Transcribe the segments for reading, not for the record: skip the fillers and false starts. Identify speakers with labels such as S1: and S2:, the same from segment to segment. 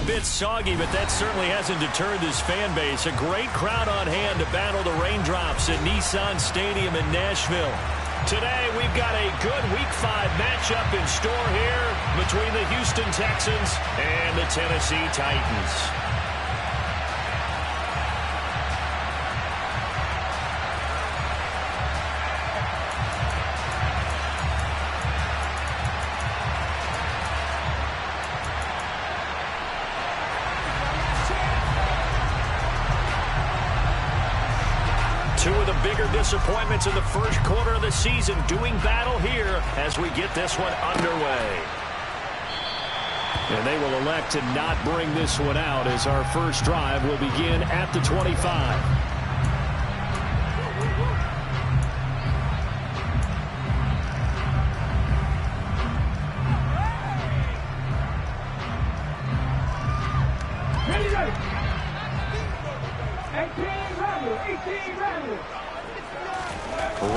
S1: a bit soggy, but that certainly hasn't deterred this fan base. A great crowd on hand to battle the raindrops at Nissan Stadium in Nashville. Today, we've got a good Week 5 matchup in store here between the Houston Texans and the Tennessee Titans. Two of the bigger disappointments in the first quarter of the season doing battle here as we get this one underway. And they will elect to not bring this one out as our first drive will begin at the 25.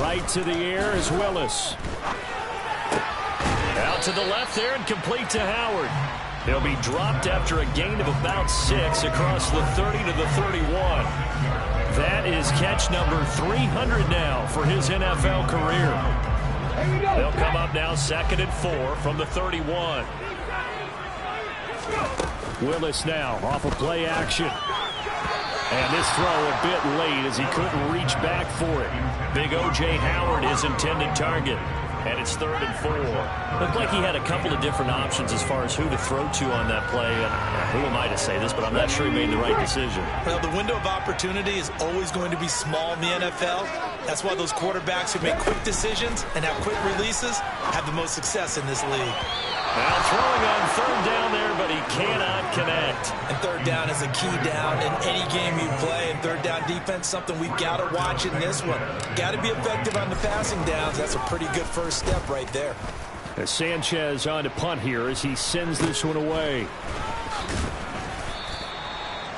S1: Right to the air is Willis. Out to the left there and complete to Howard. He'll be dropped after a gain of about 6 across the 30 to the 31. That is catch number 300 now for his NFL career. They'll come up now 2nd and 4 from the 31. Willis now off of play action. And this throw a bit late as he couldn't reach back for it. Big O.J. Howard is intended target. And it's 3rd and 4. Looked like he had a couple of different options as far as who to throw to on that play. And who am I to say this, but I'm not sure he made the right decision.
S2: Well, the window of opportunity is always going to be small in the NFL. That's why those quarterbacks who make quick decisions and have quick releases have the most success in this league.
S1: Now throwing on 3rd down there, but he cannot connect.
S2: And 3rd down is a key down in any game you play. And 3rd down defense, something we've got to watch in this one. Got to be effective on the passing downs. That's a pretty good first step right there.
S1: As Sanchez on to punt here as he sends this one away.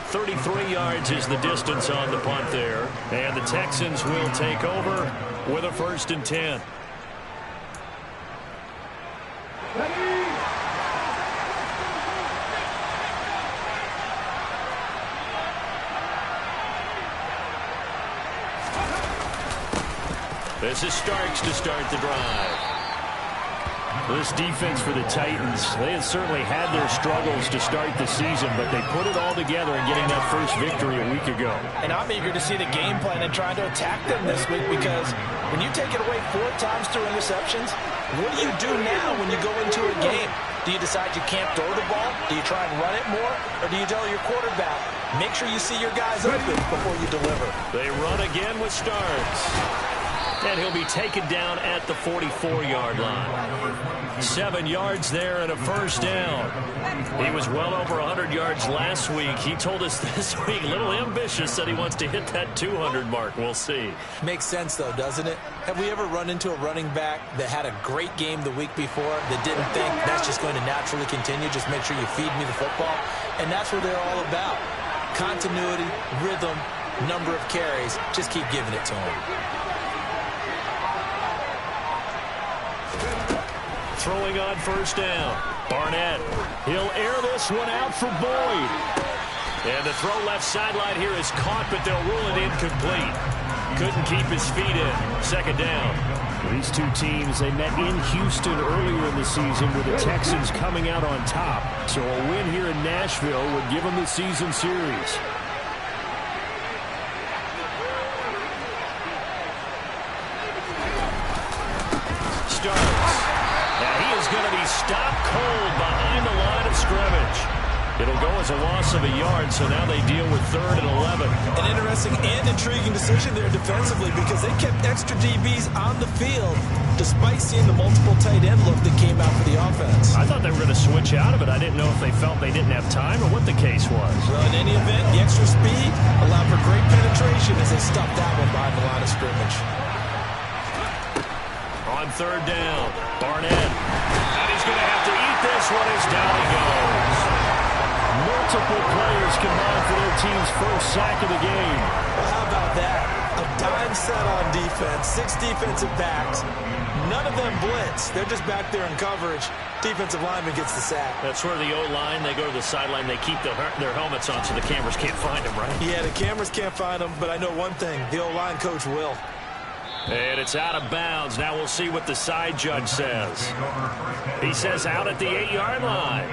S1: 33 yards is the distance on the punt there. And the Texans will take over with a 1st and 10. This is Starks to start the drive. This defense for the Titans, they had certainly had their struggles to start the season, but they put it all together in getting that first victory a week ago.
S3: And I'm eager to see the game plan and trying to attack them this week, because when you take it away 4 times through interceptions, what do you do now when you go into a game? Do you decide you can't throw the ball? Do you try and run it more? Or do you tell your quarterback, make sure you see your guys open before you deliver?
S1: They run again with Starks. And he'll be taken down at the 44-yard line. 7 yards there and a 1st down. He was well over 100 yards last week. He told us this week, a little ambitious, said he wants to hit that 200 mark. We'll see.
S2: Makes sense, though, doesn't it? Have we ever run into a running back that had a great game the week before that didn't think that's just going to naturally continue? Just make sure you feed me the football. And that's what they're all about. Continuity, rhythm, number of carries. Just keep giving it to him.
S1: Throwing on 1st down. Barnett. He'll air this one out for Boyd. And the throw left sideline here is caught, but they'll rule it incomplete. Couldn't keep his feet in. 2nd down. These two teams, they met in Houston earlier in the season with the Texans coming out on top. So a win here in Nashville would give them the season series. Starks. Now he is going to be stopped cold behind the line of scrimmage. It'll go as a loss of a yard, so now they deal with 3rd and 11.
S2: An interesting and intriguing decision there defensively, because they kept extra DBs on the field despite seeing the multiple tight end look that came out for the offense.
S1: I thought they were going to switch out of it. I didn't know if they felt they didn't have time or what the case was.
S2: Well, in any event, the extra speed allowed for great penetration as they stuffed that one behind the line of scrimmage.
S1: On 3rd down, Barnett. And he's going to have to eat this one as down he goes. Multiple players combined for their team's first sack of the game.
S2: Well, how about that? A dime set on defense, 6 defensive backs. None of them blitz. They're just back there in coverage. Defensive lineman gets the sack.
S1: That's where the O-line, they go to the sideline, they keep their helmets on so the cameras can't find them, right?
S2: Yeah, the cameras can't find them, but I know one thing. The O-line coach will.
S1: And it's out of bounds. Now we'll see what the side judge says. He says out at the 8-yard line.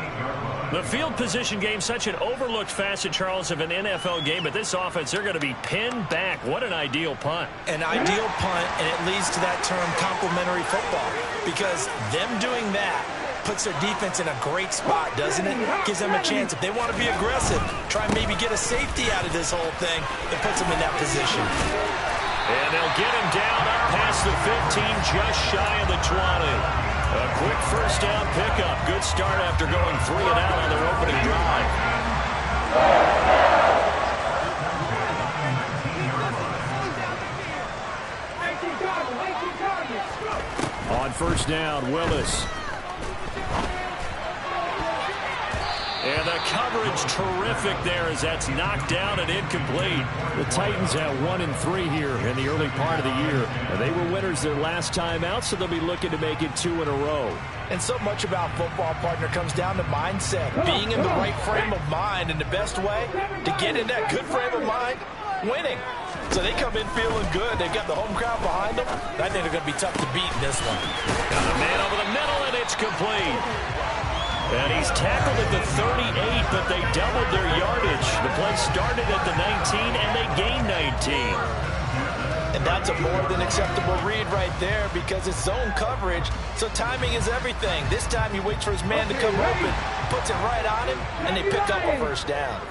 S1: The field position game, such an overlooked facet, Charles, of an NFL game, but this offense, they're going to be pinned back. What an ideal punt.
S2: An ideal punt, and it leads to that term complementary football, because them doing that puts their defense in a great spot, doesn't it? Gives them a chance. If they want to be aggressive, try and maybe get a safety out of this whole thing, it puts them in that position.
S1: And they'll get him down past the 15, just shy of the 20. A quick first down pickup. Good start after going 3 and out on their opening drive. On first down, Willis. And the coverage terrific there as that's knocked down and incomplete. The Titans have 1-3 here in the early part of the year. And they were winners their last time out, so they'll be looking to make it 2 in a row.
S3: And so much about football, partner, comes down to mindset. Being in the right frame of mind, and the best way to get in that good frame of mind, winning. So they come in feeling good. They've got the home crowd behind them. I think they're going to be tough to beat in this one.
S1: Got a man over the middle, and it's complete. And he's tackled at the 38, but they doubled their yardage. The play started at the 19, and they gained 19.
S3: And that's a more than acceptable read right there because it's zone coverage, so timing is everything. This time he waits for his man to come open, puts it right on him, and they pick up a first down.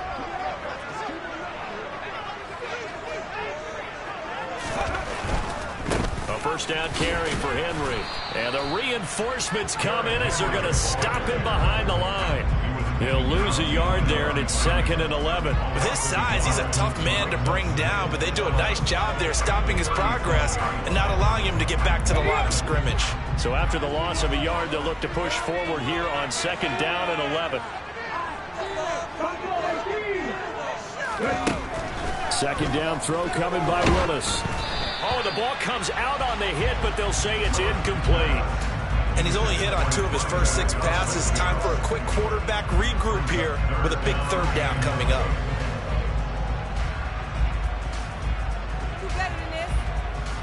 S1: A first down carry for Henry. And the reinforcements come in as they're going to stop him behind the line. He'll lose a yard there, and it's 2nd and 11.
S2: With his size, he's a tough man to bring down, but they do a nice job there stopping his progress and not allowing him to get back to the line of scrimmage.
S1: So after the loss of a yard, they'll look to push forward here on 2nd down and 11. 2nd down throw coming by Willis. Oh, the ball comes out on the hit, but they'll say it's incomplete.
S2: And he's only hit on 2 of his first 6 passes. Time for a quick quarterback regroup here with a big 3rd down coming up.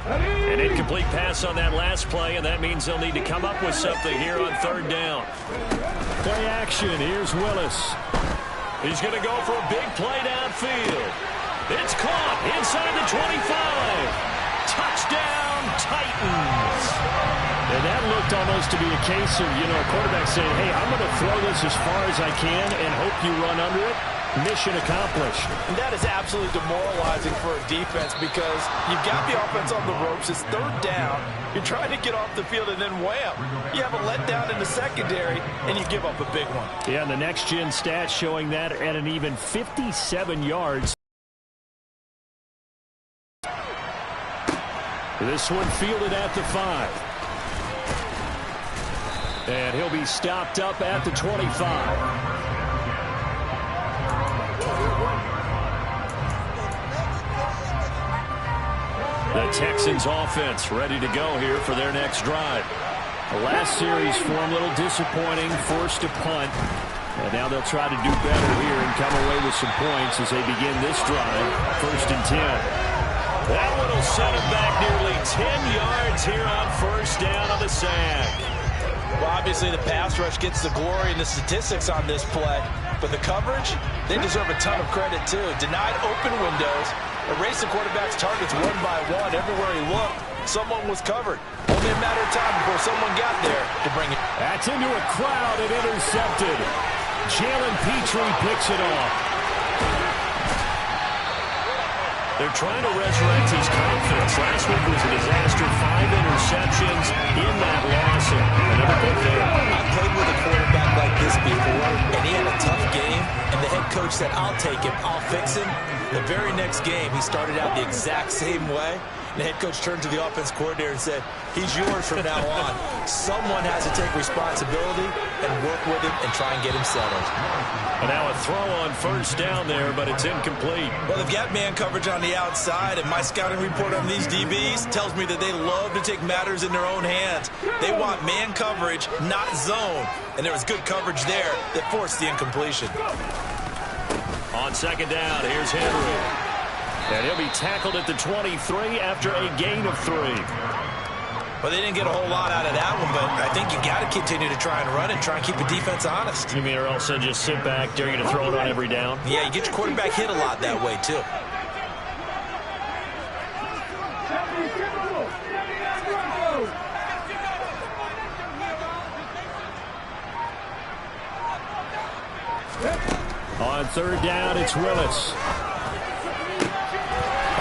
S1: An incomplete pass on that last play, and that means they'll need to come up with something here on 3rd down. Play action. Here's Willis. He's going to go for a big play downfield. It's caught inside the 25. Touchdown, Titans. And that looked almost to be a case of, a quarterback saying, hey, I'm going to throw this as far as I can and hope you run under it. Mission accomplished.
S3: And that is absolutely demoralizing for a defense because you've got the offense on the ropes. It's 3rd down. You're trying to get off the field, and then wham, you have a letdown in the secondary, and you give up a big one.
S1: Yeah, and the next-gen stats showing that at an even 57 yards. This one fielded at the 5. And he'll be stopped up at the 25. The Texans offense ready to go here for their next drive. The last series for them a little disappointing, forced to punt. And now they'll try to do better here and come away with some points as they begin this drive. 1st and 10. That one will set him back nearly 10 yards here on 1st down on the sack.
S3: Well, obviously the pass rush gets the glory and the statistics on this play, but the coverage, they deserve a ton of credit too. Denied open windows, erased the quarterback's targets one by one. Everywhere he looked, someone was covered. Only a matter of time before someone got there to bring it.
S1: That's into a crowd and intercepted. Jalen Petrie picks it off. They're trying to resurrect his confidence. Last week was a disaster. 5 interceptions in that loss. Another big there.
S2: I played with a quarterback like this before, and he had a tough game, and the head coach said, I'll take him, I'll fix him. The very next game, he started out the exact same way. The head coach turned to the offense coordinator and said, he's yours from now on. Someone has to take responsibility, and work with him and try and get him settled.
S1: And now a throw on first down there, but it's incomplete.
S3: Well, they've got man coverage on the outside, and my scouting report on these DBs tells me that they love to take matters in their own hands. They want man coverage, not zone. And there was good coverage there that forced the incompletion.
S1: On second down, here's Henry. And he'll be tackled at the 23 after a gain of 3.
S3: Well, they didn't get a whole lot out of that one, but I think you got to continue to try and run and try and keep the defense honest.
S1: You mean, or else just sit back, dare you to throw it on every down?
S3: Yeah, you get your quarterback hit a lot that way, too.
S1: On third down, it's Willis.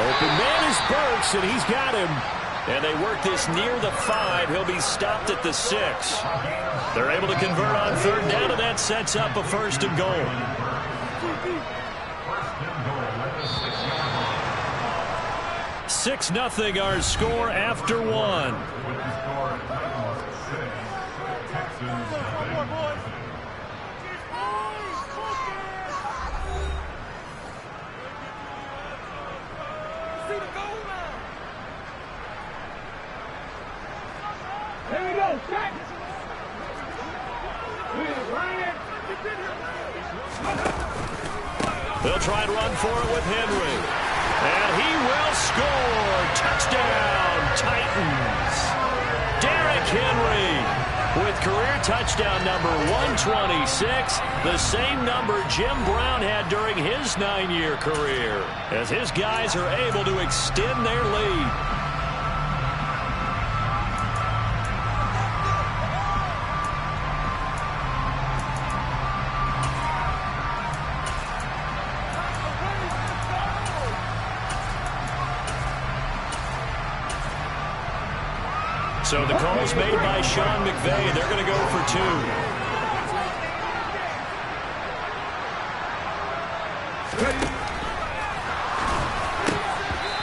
S1: Open man is Burks, and he's got him. And they work this near the 5. He'll be stopped at the 6. They're able to convert on third down, and that sets up a first and goal. Six nothing our score after 1. They'll try and run for it with Henry. And he will score. Touchdown, Titans. Derrick Henry with career touchdown number 126, the same number Jim Brown had during his 9-year career, as his guys are able to extend their lead. So the call's made by Sean McVay. They're going to go for 2.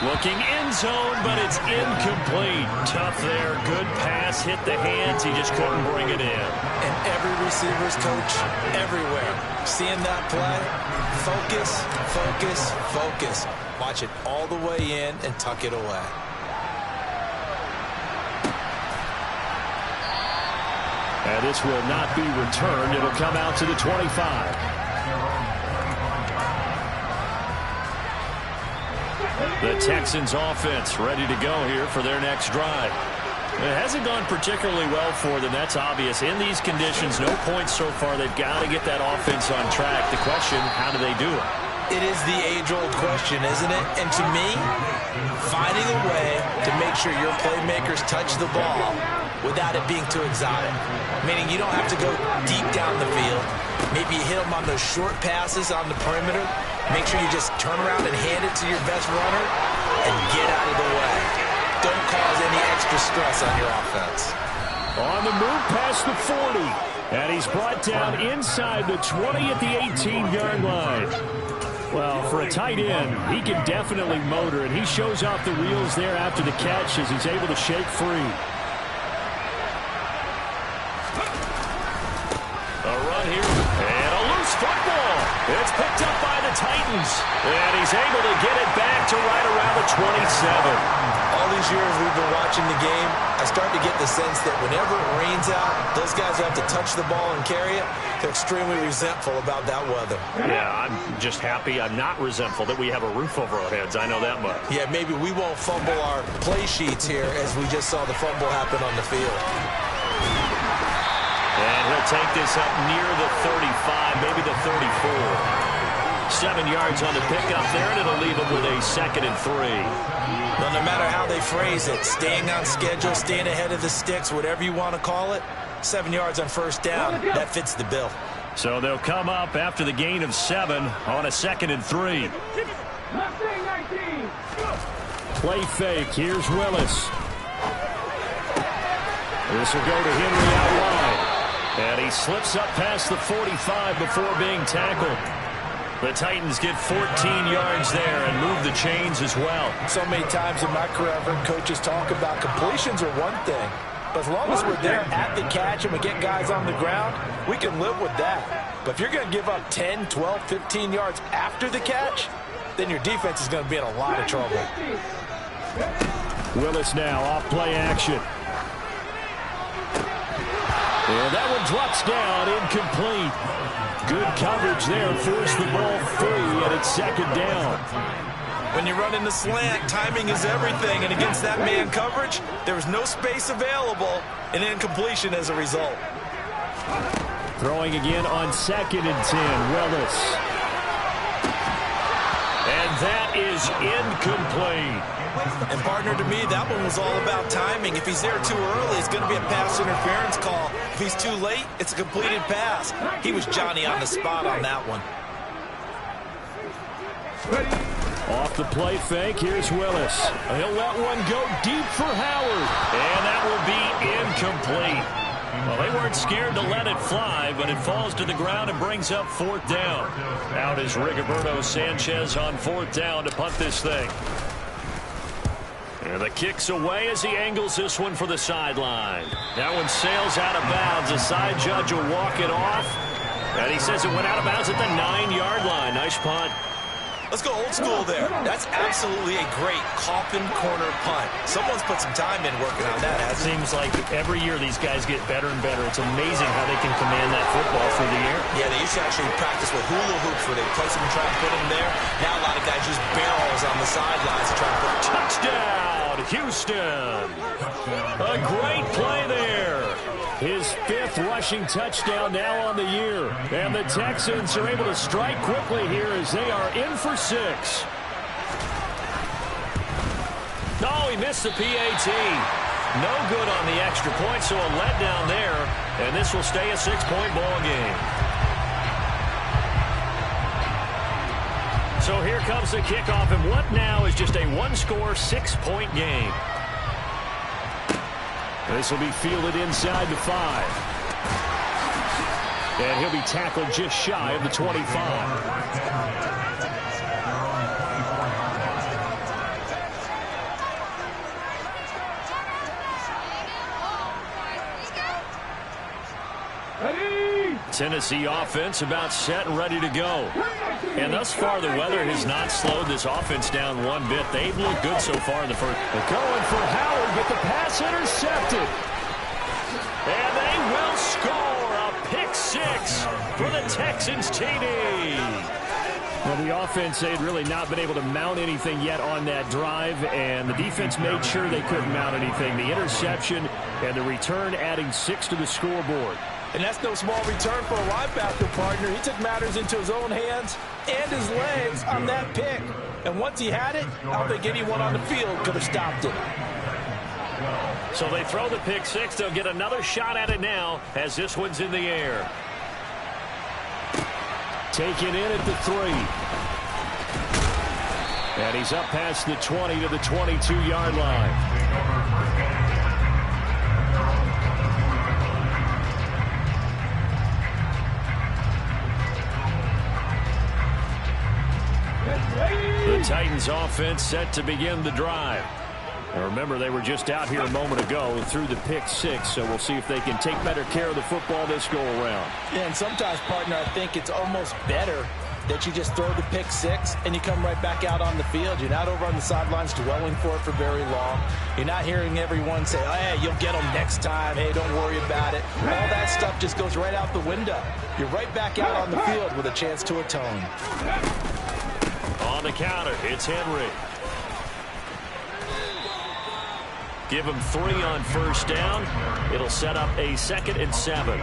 S1: Looking end zone, but it's incomplete. Tough there. Good pass. Hit the hands. He just couldn't bring it in.
S2: And every receiver's coach, everywhere, seeing that play, focus, focus, focus. Watch it all the way in and tuck it away.
S1: And this will not be returned. It'll come out to the 25. The Texans offense ready to go here for their next drive. It hasn't gone particularly well for them. That's obvious. In these conditions, no points so far. They've got to get that offense on track. The question, how do they do it?
S2: It is the age-old question, isn't it? And to me, finding a way to make sure your playmakers touch the ball without it being too exotic. Meaning you don't have to go deep down the field. Maybe you hit them on those short passes on the perimeter. Make sure you just turn around and hand it to your best runner and get out of the way. Don't cause any extra stress on your offense.
S1: On the move past the 40. And he's brought down inside the 20 at the 18-yard line. Well, for a tight end, he can definitely motor, and he shows off the wheels there after the catch as he's able to shake free. A run here, and a loose football. It's picked up by the Titans, and he's able to get it back to right around the 27.
S2: All these years we've been watching the game, I start to get the sense that whenever it rains out, those guys who have to touch the ball and carry it, they're extremely resentful about that weather.
S1: Yeah, I'm just happy. I'm not resentful that we have a roof over our heads. I know that much.
S2: Yeah, maybe we won't fumble our play sheets here as we just saw the fumble happen on the field.
S1: And he'll take this up near the 35, maybe the 34. 7 yards on the pickup there, and it'll leave him with a 2nd and 3.
S2: Well, no matter how they phrase it, staying on schedule, staying ahead of the sticks, whatever you want to call it, 7 yards on first down, that fits the bill.
S1: So they'll come up after the gain of 7 on a 2nd and 3. Play fake. Here's Willis. This will go to Henry out wide. And he slips up past the 45 before being tackled. The Titans get 14 yards there and move the chains as well.
S3: So many times in my career, I've heard coaches talk about completions are one thing. But as long as we're there at the catch and we get guys on the ground, we can live with that. But if you're going to give up 10, 12, 15 yards after the catch, then your defense is going to be in a lot of trouble.
S1: Willis now off play action. And that one drops down, incomplete. Good coverage there, forced the ball free, and it's second down.
S3: When you run in the slant, timing is everything, and against that man coverage, there was no space available, and incompletion as a result.
S1: Throwing again on 2nd and 10, Willis. And that is incomplete.
S3: And, partner, to me, that one was all about timing. If he's there too early, it's going to be a pass interference call. If he's too late, it's a completed pass. He was Johnny on the spot on that one.
S1: Off the play fake, here's Willis. He'll let one go deep for Howard. And that will be incomplete. Well, they weren't scared to let it fly, but it falls to the ground and brings up 4th down. Out is Rigoberto Sanchez on 4th down to punt this thing. And the kick's away as he angles this one for the sideline. That one sails out of bounds. The side judge will walk it off. And he says it went out of bounds at the 9-yard line. Nice punt.
S3: Let's go old school there. That's absolutely a great coffin corner punt. Someone's put some time in working on that.
S1: It seems like every year these guys get better and better. It's amazing how they can command that football through the air.
S3: Yeah, they used to actually practice with hula hoops where they place them and try to put them there. Now a lot of guys use barrels on the sidelines to try to put
S1: touchdown, Houston. A great play there. His 5th rushing touchdown now on the year. And the Texans are able to strike quickly here as they are in for 6. No, he missed the PAT. No good on the extra point, so a letdown there. And this will stay a 6-point ball game. So here comes the kickoff, and what now is just a one-score, 6-point game. This will be fielded inside the 5. And he'll be tackled just shy of the 25. Tennessee offense about set and ready to go. And thus far, the weather has not slowed this offense down one bit. They've looked good so far in the first. They're going for Howard, but the pass intercepted. And they will score a pick 6 for the Texans TD. Well, the offense, they'd really not been able to mount anything yet on that drive, and the defense made sure they couldn't mount anything. The interception and the return adding 6 to the scoreboard.
S3: And that's no small return for a linebacker, partner. He took matters into his own hands and his legs on that pick. And once he had it, I don't think anyone on the field could have stopped it.
S1: So they throw the pick 6. They'll get another shot at it now as this one's in the air. Taken in at the 3. And he's up past the 20 to the 22-yard line. The Titans offense set to begin the drive. Now remember, they were just out here a moment ago through the pick 6, so we'll see if they can take better care of the football this go-around.
S3: Yeah, and sometimes, partner, I think it's almost better that you just throw the pick 6 and you come right back out on the field. You're not over on the sidelines dwelling for it for very long. You're not hearing everyone say, oh, hey, you'll get them next time. Hey, don't worry about it. All that stuff just goes right out the window. You're right back out on the field with a chance to atone.
S1: On the counter, it's Henry. Give him 3 on first down. It'll set up a 2nd and 7.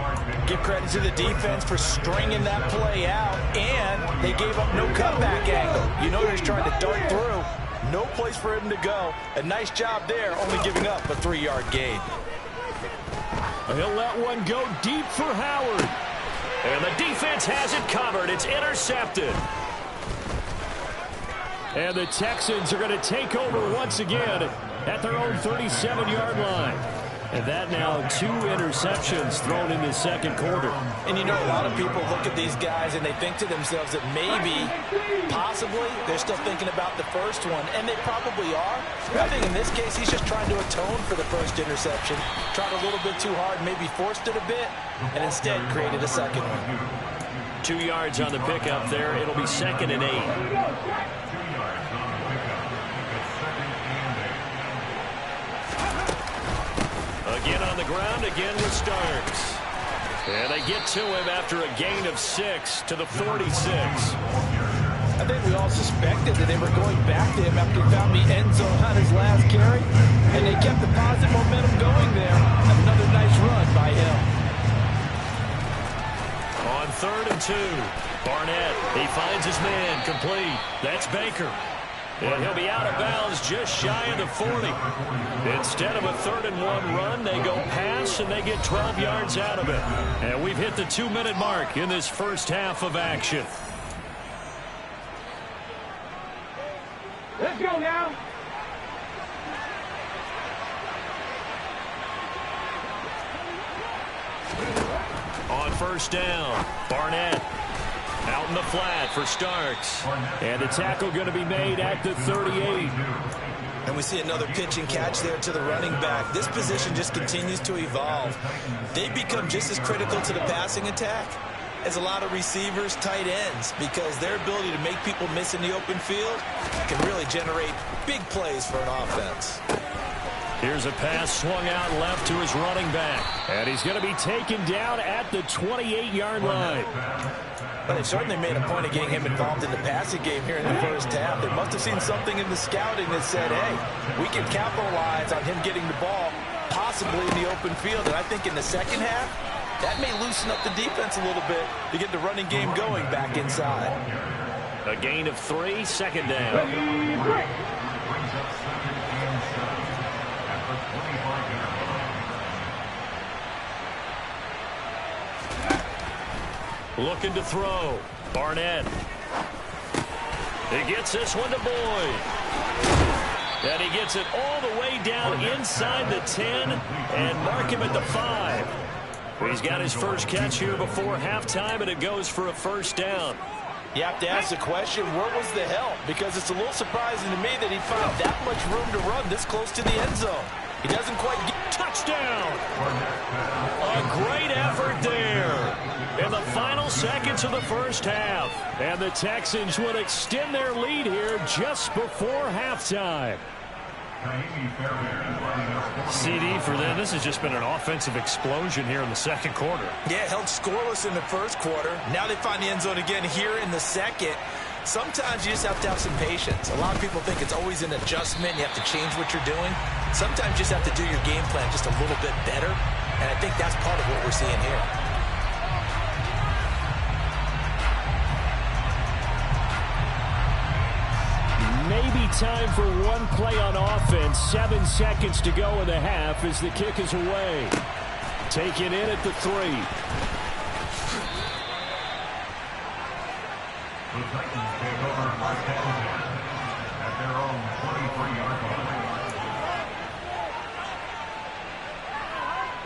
S3: Give credit to the defense for stringing that play out, and they gave up no cutback angle. You know they're just trying to dart through. No place for him to go. A nice job there, only giving up a 3-yard gain.
S1: He'll let one go deep for Howard. And the defense has it covered. It's intercepted. And the Texans are going to take over once again at their own 37-yard line. And that now 2 interceptions thrown in the second quarter.
S3: And you know, a lot of people look at these guys and they think to themselves that maybe, possibly, they're still thinking about the first one. And they probably are. I think in this case, he's just trying to atone for the first interception. Tried a little bit too hard, maybe forced it a bit, and instead created a second one.
S1: 2 yards on the pickup there. It'll be 2nd and 8. Again on the ground, again with Starks. And they get to him after a gain of 6 to the 46.
S3: I think we all suspected that they were going back to him after he found the end zone on his last carry. And they kept the positive momentum going there. Another nice run by him.
S1: On 3rd and 2, Barnett, he finds his man, complete. That's Baker. And he'll be out of bounds just shy of the 40. Instead of a 3rd and 1 run, they go pass, and they get 12 yards out of it. And we've hit the 2-minute mark in this first half of action.
S4: Let's go now.
S1: On 1st down, Barnett. Out in the flat for Starks. And the tackle going to be made at the 38.
S2: And we see another pitch and catch there to the running back. This position just continues to evolve. They become just as critical to the passing attack as a lot of receivers, tight ends, because their ability to make people miss in the open field can really generate big plays for an offense.
S1: Here's a pass swung out left to his running back. And he's going to be taken down at the 28-yard line.
S3: But they've certainly made a point of getting him involved in the passing game here in the first half. They must have seen something in the scouting that said, hey, we can capitalize on him getting the ball possibly in the open field. And I think in the second half, that may loosen up the defense a little bit to get the running game going back inside.
S1: A gain of 3, 2nd down. Looking to throw. Barnett. He gets this one to Boyd. And he gets it all the way down inside the 10 and mark him at the 5. He's got his first catch here before halftime, and it goes for a 1st down.
S3: You have to ask the question, where was the help? Because it's a little surprising to me that he found that much room to run this close to the end zone. He doesn't quite get...
S1: Touchdown! A great effort there in the final seconds of the first half. And the Texans would extend their lead here just before halftime. CD for them. This has just been an offensive explosion here in the second quarter.
S2: Yeah, held scoreless in the first quarter. Now they find the end zone again here in the second. Sometimes you just have to have some patience. A lot of people think it's always an adjustment. You have to change what you're doing. Sometimes you just have to do your game plan just a little bit better. And I think that's part of what we're seeing here.
S1: Maybe time for one play on offense. 7 seconds to go in the half as the kick is away. Taken in at the 3.
S4: The Titans take over first down at their own 23-yard line.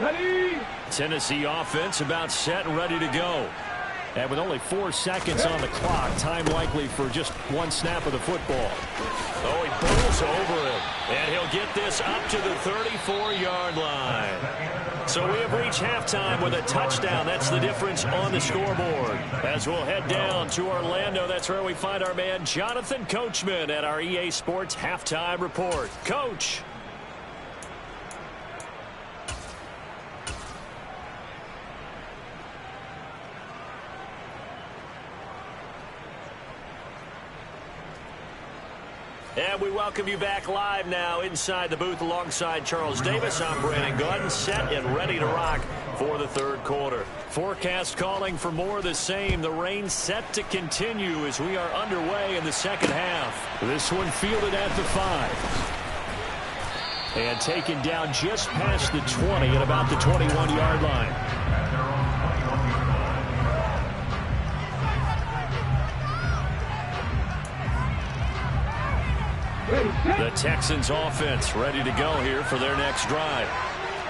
S4: Ready?
S1: Tennessee offense about set and ready to go. And with only 4 seconds on the clock, time likely for just one snap of the football. Oh, he pulls over him. And he'll get this up to the 34-yard line. So we have reached halftime with a touchdown. That's the difference on the scoreboard. As we'll head down to Orlando, that's where we find our man Jonathan Coachman at our EA Sports Halftime Report. Coach. And we welcome you back live now inside the booth alongside Charles Davis. I'm Brandon Gunn, set and ready to rock for the third quarter. Forecast calling for more of the same. The rain set to continue as we are underway in the second half. This one fielded at the 5. And taken down just past the 20 at about the 21-yard line. The Texans offense ready to go here for their next drive.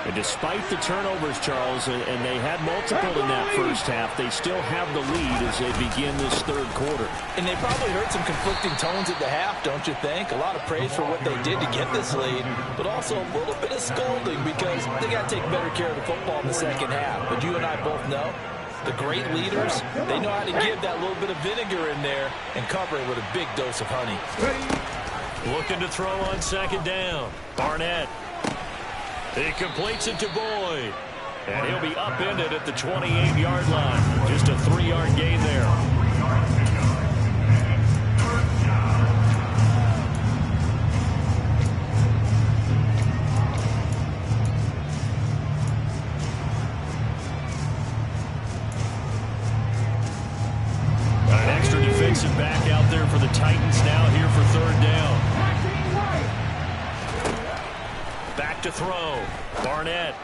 S1: And despite the turnovers, Charles, and they had multiple in that first half, they still have the lead as they begin this third quarter.
S3: And they probably heard some conflicting tones at the half, don't you think? A lot of praise for what they did to get this lead, but also a little bit of scolding because they got to take better care of the football in the second half. But you and I both know the great leaders, they know how to give that little bit of vinegar in there and cover it with a big dose of honey.
S1: Looking to throw on second down. Barnett. He completes it to Boyd. And he'll be upended at the 28-yard line. Just a 3-yard gain there. An extra defensive back out there for the Titans now here for third down. Back to throw. Barnett.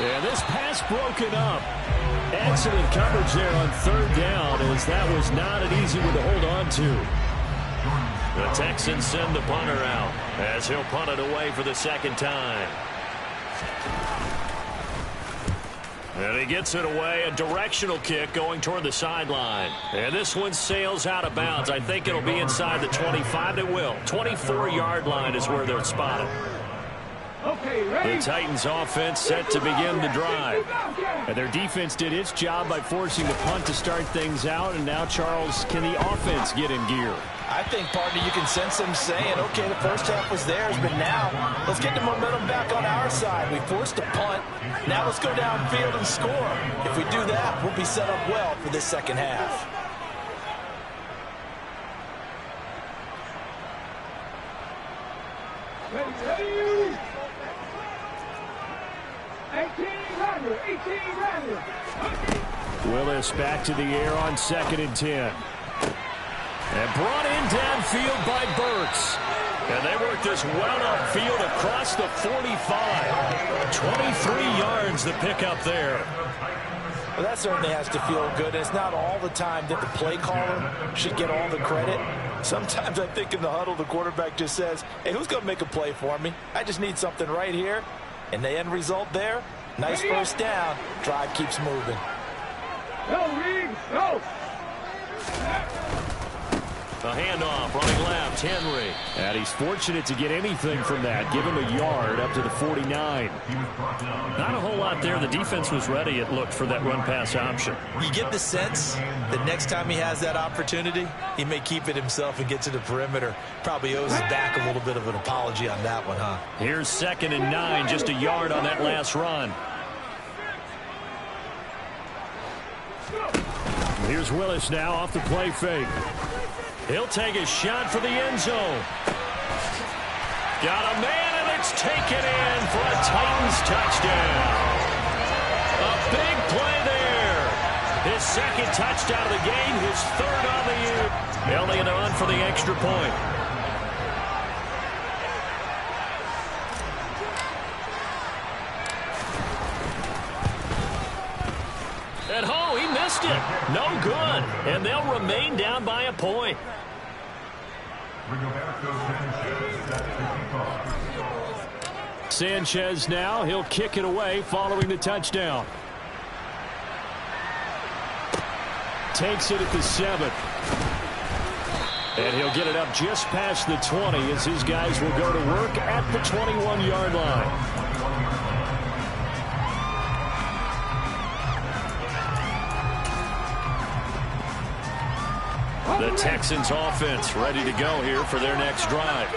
S1: And this pass broken up. Excellent coverage there on third down, as that was not an easy one to hold on to. The Texans send the punter out as he'll punt it away for the second time. And he gets it away, a directional kick going toward the sideline. And this one sails out of bounds. I think it'll be inside the 25. It will. 24-yard line is where they're spotted. The Titans offense set to begin the drive. And their defense did its job by forcing the punt to start things out. And now, Charles, can the offense get in gear?
S3: I think, partner, you can sense them saying, okay, the first half was theirs, but now let's get the momentum back on our side. We forced a punt. Now let's go downfield and score. If we do that, we'll be set up well for this second half.
S1: Willis back to the air on 2nd and 10. And brought in downfield by Burks. And they work this well upfield across the 45. 23 yards the pickup there.
S3: Well, that certainly has to feel good. It's not all the time that the play caller should get all the credit. Sometimes I think in the huddle, the quarterback just says, hey, who's going to make a play for me? I just need something right here. And the end result there, nice first down. Drive keeps moving.
S1: Go, Reed, go! A handoff, running left, Henry. And he's fortunate to get anything from that. Give him a yard up to the 49. Not a whole lot there. The defense was ready, it looked, for that run-pass option.
S3: You get the sense that next time he has that opportunity, he may keep it himself and get to the perimeter. Probably owes his back a little bit of an apology on that one, huh?
S1: Here's 2nd and 9, just a yard on that last run. Here's Willis now off the play fake. He'll take a shot for the end zone. Got a man, and it's taken in for a Titans touchdown. A big play there. His 2nd touchdown of the game, his 3rd on the year. Elliott on for the extra point. And oh, he missed it. No good. And they'll remain down by a point. Sanchez now. He'll kick it away following the touchdown. Takes it at the 7. And he'll get it up just past the 20 as his guys will go to work at the 21-yard line. The Texans offense ready to go here for their next drive.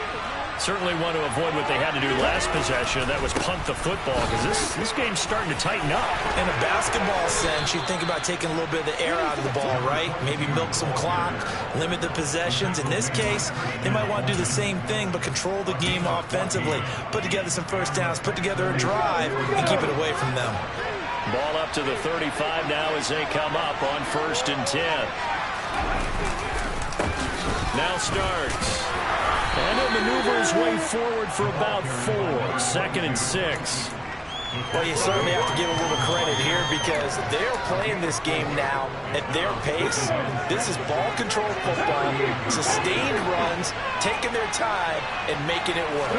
S1: Certainly want to avoid what they had to do last possession. That was punt the football, because this game's starting to tighten up.
S3: In a basketball sense, you think about taking a little bit of the air out of the ball, right? Maybe milk some clock, limit the possessions. In this case, they might want to do the same thing, but control the game offensively. Put together some first downs, put together a drive, and keep it away from them.
S1: Ball up to the 35 now as they come up on 1st and 10. Now starts. And he'll maneuver his way forward for about 4. 2nd and 6.
S3: Well, you certainly have to give a little credit here because they're playing this game now at their pace. This is ball control football, sustained runs, taking their time and making it work.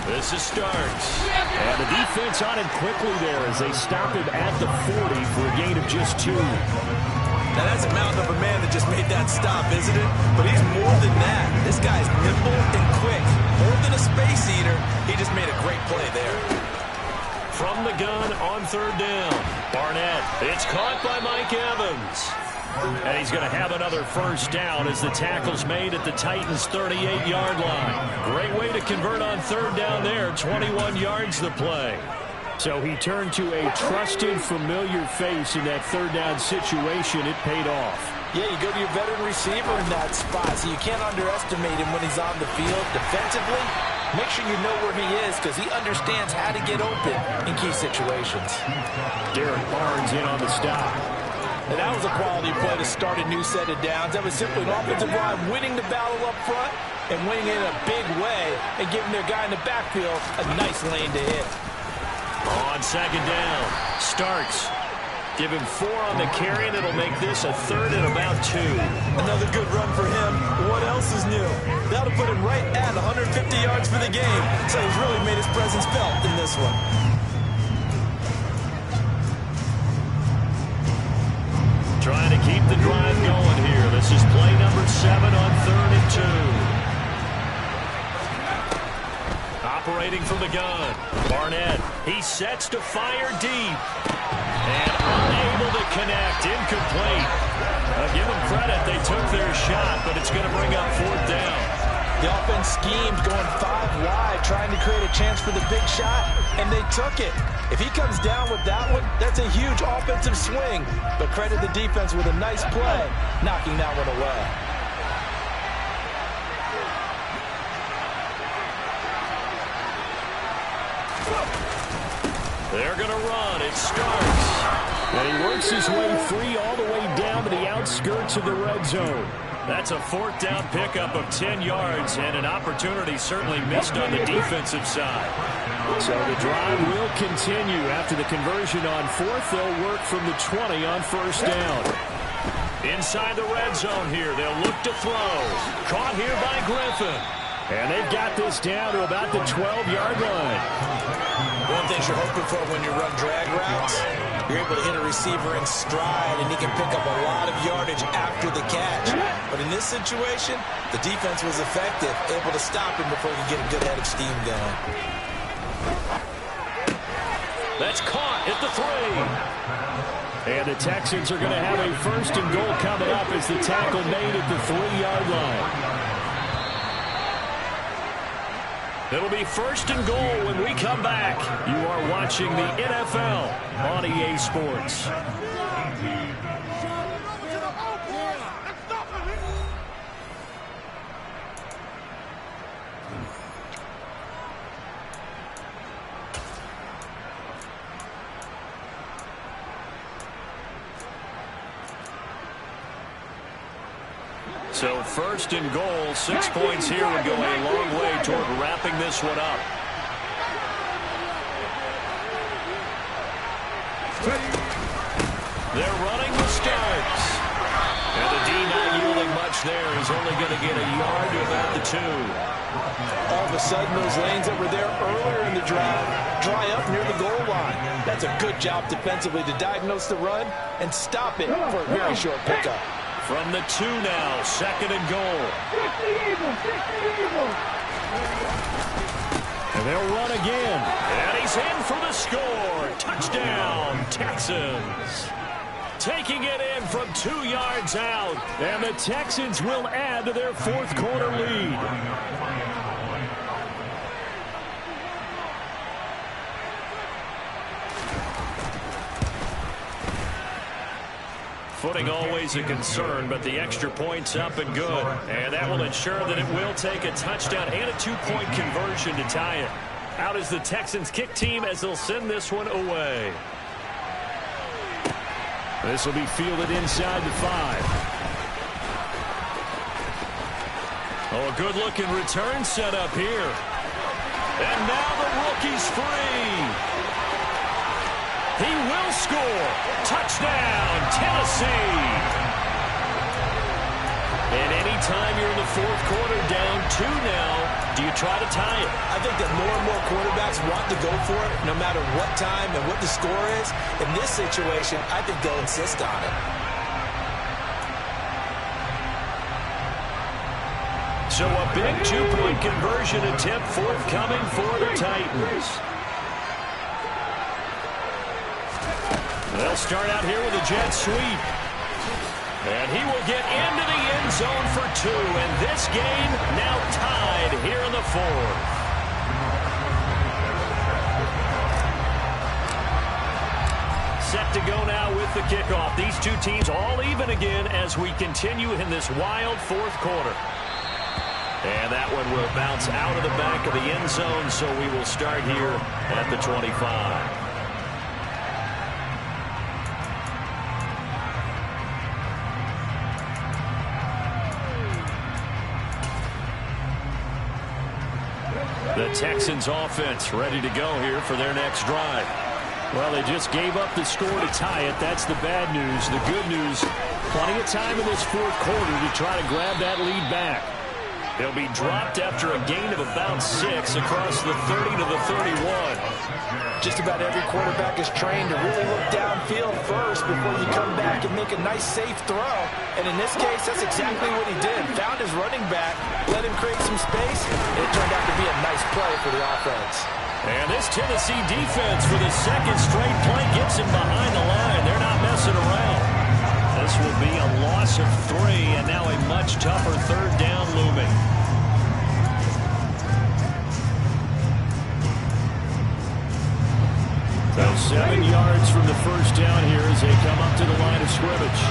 S1: This is Starks. And the defense on him quickly there as they stop him at the 40 for a gain of just 2.
S2: Now, that's a mountain of a man that just made that stop, isn't it? But he's more than that. This guy's nimble and quick. More than a space eater, he just made a great play there.
S1: From the gun on 3rd down. Barnett. It's caught by Mike Evans. And he's going to have another first down as the tackle's made at the Titans' 38-yard line. Great way to convert on 3rd down there. 21 yards the play. So he turned to a trusted, familiar face in that 3rd down situation. It paid off.
S3: Yeah, you go to your veteran receiver in that spot, so you can't underestimate him when he's on the field defensively. Make sure you know where he is because he understands how to get open in key situations.
S1: Derek Barnes in on the stop.
S3: And that was a quality play to start a new set of downs. That was simply an offensive line winning the battle up front and winning it in a big way and giving their guy in the backfield a nice lane to hit.
S1: On 2nd down, Starks. Give him 4 on the carry, and it'll make this a 3rd and about 2.
S2: Another good run for him. What else is new? That'll put him right at 150 yards for the game. So he's really made his presence felt in this one.
S1: Trying to keep the drive going here. This is play number 7 on 3rd and 2. Operating from the gun. Barnett. He sets to fire deep. And unable to connect. Incomplete. Give them credit. They took their shot, but it's going to bring up 4th down.
S3: The offense schemed going 5 wide, trying to create a chance for the big shot, and they took it. If he comes down with that one, that's a huge offensive swing. But credit the defense with a nice play, knocking that one away.
S1: They're going to run. It starts. And he works his way free all the way down to the outskirts of the red zone. That's a 4th down pickup of 10 yards and an opportunity certainly missed on the defensive side. So the drive will continue. After the conversion on 4th, they'll work from the 20 on 1st down. Inside the red zone here, they'll look to throw. Caught here by Griffin. And they've got this down to about the 12-yard line.
S2: One thing you're hoping for when you run drag routes, you're able to hit a receiver in stride, and he can pick up a lot of yardage after the catch. But in this situation, the defense was effective, able to stop him before he could get a good head of steam going.
S1: That's caught at the 3. And the Texans are going to have a 1st and goal coming up as the tackle made at the 3-yard line. It'll be 1st and goal when we come back. You are watching the NFL on EA Sports. So 1st and goal, 6 points here would go a long way toward wrapping this one up. They're running the Starks. And the D not yielding much there. He's only going to get a yard to about the 2.
S3: All of a sudden, those lanes that were there earlier in the drive dry up near the goal line. That's a good job defensively to diagnose the run and stop it for a very short pickup.
S1: From the 2 now, 2nd and goal. And they'll run again. And he's in for the score. Touchdown, Texans. Taking it in from 2 yards out. And the Texans will add to their 4th quarter lead. Footing always a concern, but the extra point's up and good. And that will ensure that it will take a touchdown and a 2-point conversion to tie it. Out is the Texans kick team as they'll send this one away. This will be fielded inside the 5. Oh, a good-looking return set up here. And now the rookie's free. He will score. Touchdown, Tennessee. And anytime you're in the 4th quarter down 2 now, Do you try to tie it?
S2: I think that more and more quarterbacks want to go for it, no matter what time and what the score is. In this situation, I think they'll insist on it.
S1: So a big two-point conversion attempt forthcoming for the Titans. They'll start out here with a jet sweep. And he will get into the end zone for 2. And this game now tied here in the 4th. Set to go now with the kickoff. These two teams all even again as we continue in this wild 4th quarter. And that one will bounce out of the back of the end zone, so we will start here at the 25. The Texans offense ready to go here for their next drive. Well, they just gave up the score to tie it. That's the bad news. The good news, plenty of time in this 4th quarter to try to grab that lead back. They'll be dropped after a gain of about 6 across the 30 to the 31.
S3: Just about every quarterback is trained to really look downfield first before you come back and make a nice, safe throw. And in this case, that's exactly what he did. Found his running back, let him create some space, and it turned out to be a nice play for the offense.
S1: And this Tennessee defense for the second straight play gets him behind the line. They're not messing around. This will be a loss of 3, and now a much tougher 3rd down looming. So 7 yards from the first down here as they come up to the line of scrimmage.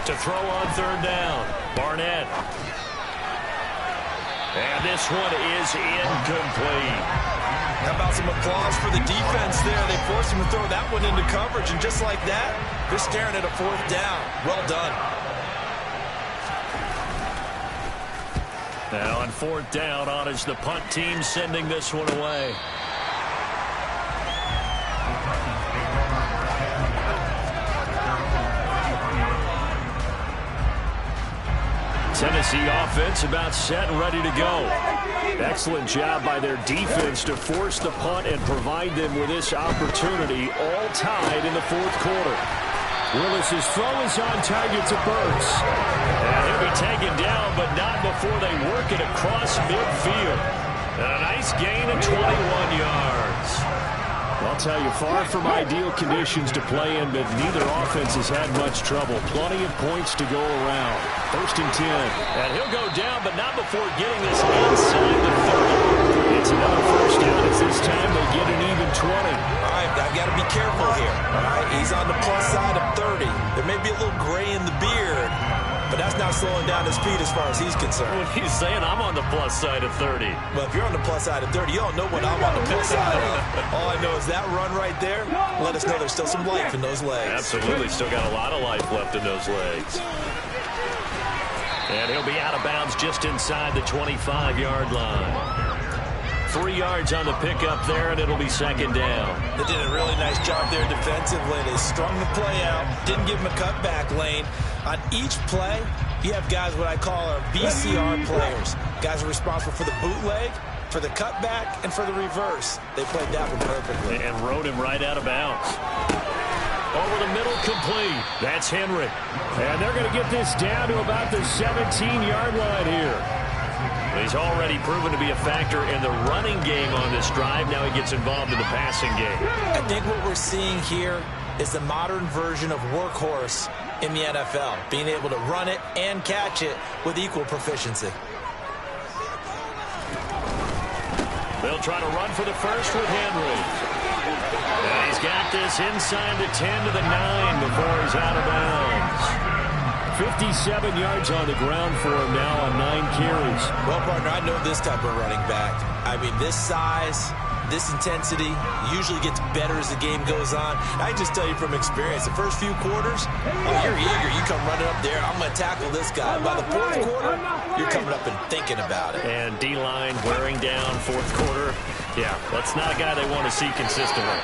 S1: To throw on 3rd down, Barnett. And this one is incomplete.
S2: How about some applause for the defense there? They forced him to throw that one into coverage, and just like that, they're staring at a 4th down. Well done.
S1: Now on 4th down, on is the punt team sending this one away. Tennessee offense about set and ready to go. Excellent job by their defense to force the punt and provide them with this opportunity, all tied in the 4th quarter. Willis's throw is on target to Burks. And he'll be taken down, but not before they work it across midfield. And a nice gain of 21 yards. I'll tell you, far from ideal conditions to play in, but neither offense has had much trouble. Plenty of points to go around. 1st and 10. And he'll go down, but not before getting this inside the 30. It's another 1st down. It's this time they get an even 20.
S2: All right, I've got to be careful here. All right, he's on the plus side of 30. There may be a little gray in the beard, but that's not slowing down his speed as far as he's concerned.
S1: What he's saying, I'm on the plus side of 30.
S2: Well, if you're on the plus side of 30, you don't know what I'm on the plus side of. All I know is that run right there, let us know there's still some life in those legs.
S1: Absolutely, still got a lot of life left in those legs. And he'll be out of bounds just inside the 25-yard line. 3 yards on the pickup there, and it'll be 2nd down.
S2: They did a really nice job there defensively. They strung the play out, didn't give him a cutback lane. On each play, you have guys what I call our VCR players. Guys are responsible for the bootleg, for the cutback, and for the reverse. They played that one perfectly.
S1: And rode him right out of bounds. Over the middle, complete. That's Henry. And they're going to get this down to about the 17-yard line here. He's already proven to be a factor in the running game on this drive. Now he gets involved in the passing game.
S2: I think what we're seeing here is the modern version of workhorse in the NFL, being able to run it and catch it with equal proficiency.
S1: They'll try to run for the first with Henry. And he's got this inside the 10 to the 9 before he's out of bounds. 57 yards on the ground for him now on 9 carries.
S2: Well, partner, I know this type of running back. I mean, this size, this intensity usually gets better as the game goes on. I just tell you from experience, the first few quarters, oh, you're eager. You come running up there, I'm going to tackle this guy. By the 4th quarter, you're coming up and thinking about it.
S1: And D-line wearing down 4th quarter. Yeah, that's not a guy they want to see consistently.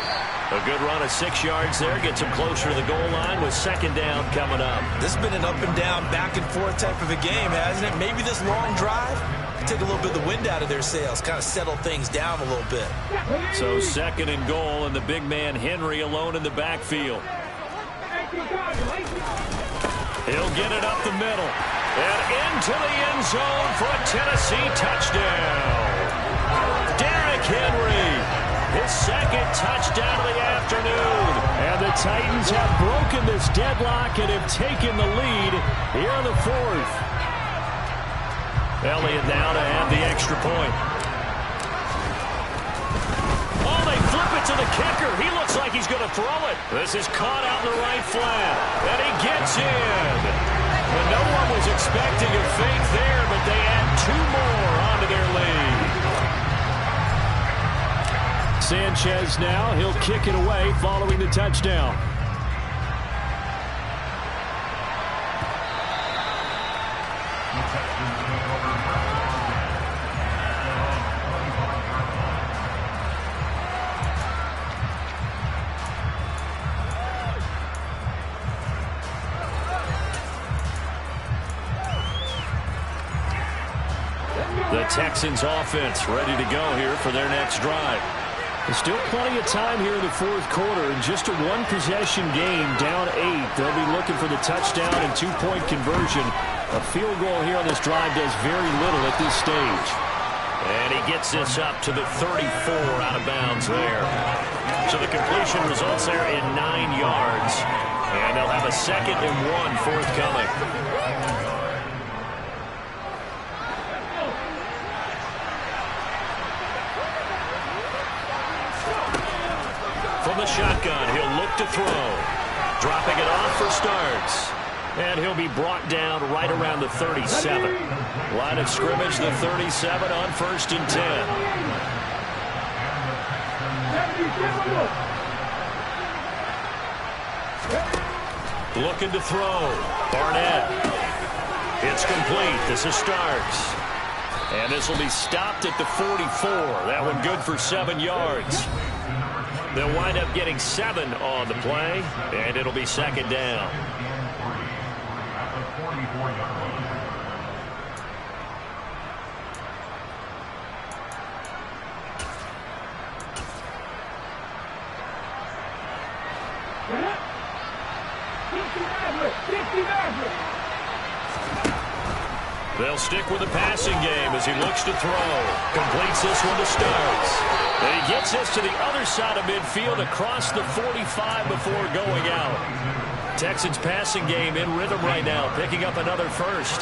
S1: A good run of 6 yards there gets him closer to the goal line with second down coming up.
S2: This has been an up and down, back and forth type of a game, hasn't it? Maybe this long drive can take a little bit of the wind out of their sails, kind of settle things down a little bit.
S1: So second and goal, and the big man Henry alone in the backfield. He'll get it up the middle and into the end zone for a Tennessee touchdown. Derrick Henry. His second touchdown of the afternoon. And the Titans have broken this deadlock and have taken the lead here in the fourth. Elliott now to have the extra point. Oh, they flip it to the kicker. He looks like he's going to throw it. This is caught out in the right flat. And he gets in. And no one was expecting a fake there, but they add 2 more onto their lead. Sanchez now, he'll kick it away following the touchdown. The Texans offense ready to go here for their next drive. There's still plenty of time here in the fourth quarter, and just a one-possession game, down 8. They'll be looking for the touchdown and 2-point conversion. A field goal here on this drive does very little at this stage. And he gets this up to the 34 out of bounds there. So the completion results there in 9 yards. And they'll have a 2nd and 1 forthcoming. From the shotgun, he'll look to throw. Dropping it off for starts. And he'll be brought down right around the 37. Line of scrimmage, the 37 on 1st and 10. Looking to throw. Barnett. It's complete. This is Starks. And this will be stopped at the 44. That one good for 7 yards. They'll wind up getting 7 on the play, and it'll be 2nd down. They'll stick with the passing game as he looks to throw. Completes this one to Starks. And he gets this to the other side of midfield across the 45 before going out. Texans passing game in rhythm right now, picking up another first.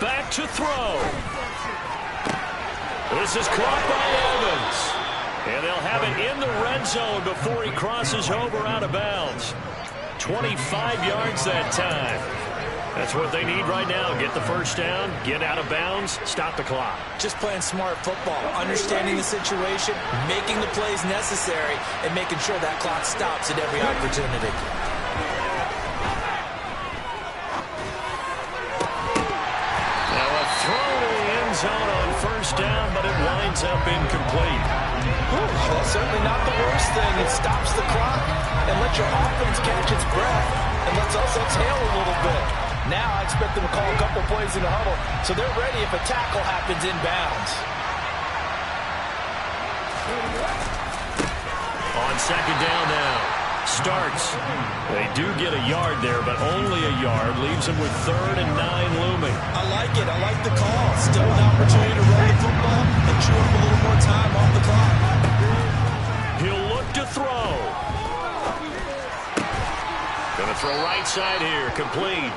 S1: Back to throw. This is caught by Evans. And they'll have it in the red zone before he crosses over out of bounds. 25 yards that time. That's what they need right now. Get the first down, get out of bounds, stop the clock.
S2: Just playing smart football, understanding the situation, making the plays necessary, and making sure that clock stops at every opportunity.
S1: Now a throw to the end zone on first down, but it winds up incomplete.
S3: That's certainly not the worst thing. It stops the clock and lets your offense catch its breath and lets us exhale a little bit. Now I expect them to call a couple plays in the huddle, so they're ready if a tackle happens inbounds.
S1: On second down now. Starks. They do get a yard there, but only a yard. Leaves them with 3rd and 9 looming.
S2: I like it. I like the call. Still an opportunity to run the football and chew up a little more time off the clock.
S1: He'll look to throw. Going to throw right side here. Complete.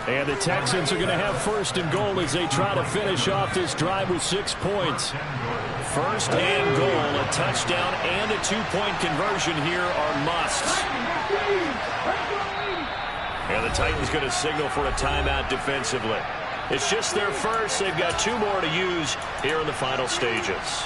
S1: And the Texans are going to have 1st and goal as they try to finish off this drive with 6 points. 1st and goal, a touchdown and a 2-point conversion here are musts. And the Titans going to signal for a timeout defensively. It's just their first. They've got 2 more to use here in the final stages.